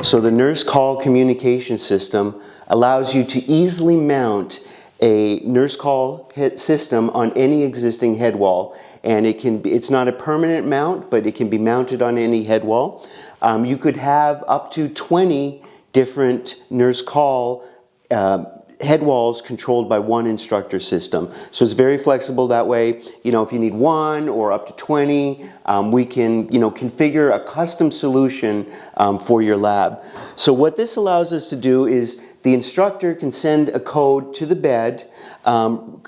So the Nurse Call Communication System allows you to easily mount a nurse call system on any existing head wall, and it's not a permanent mount, but it can be mounted on any head wall. You could have up to 20 different nurse call head walls controlled by one instructor system. So it's very flexible that way. If you need one or up to 20, we can configure a custom solution for your lab. So what this allows us to do is the instructor can send a code to the bed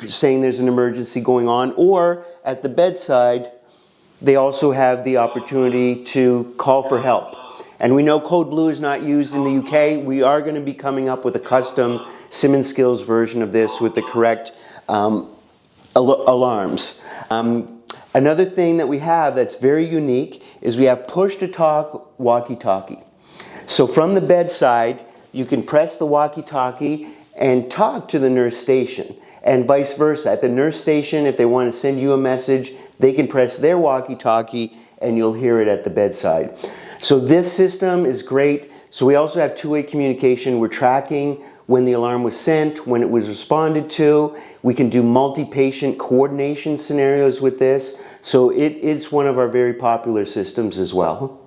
saying there's an emergency going on, or at the bedside they also have the opportunity to call for help. And we know code blue is not used in the UK. We are going to be coming up with a custom Simmons Skills version of this with the correct alarms. Another thing that we have that's very unique is we have push-to-talk walkie-talkie. So from the bedside, you can press the walkie-talkie and talk to the nurse station, and vice versa. At the nurse station, if they want to send you a message, they can press their walkie-talkie and you'll hear it at the bedside. So this system is great. So we also have two-way communication. We're tracking when the alarm was sent, when it was responded to. We can do multi-patient coordination scenarios with this. So it's one of our very popular systems as well.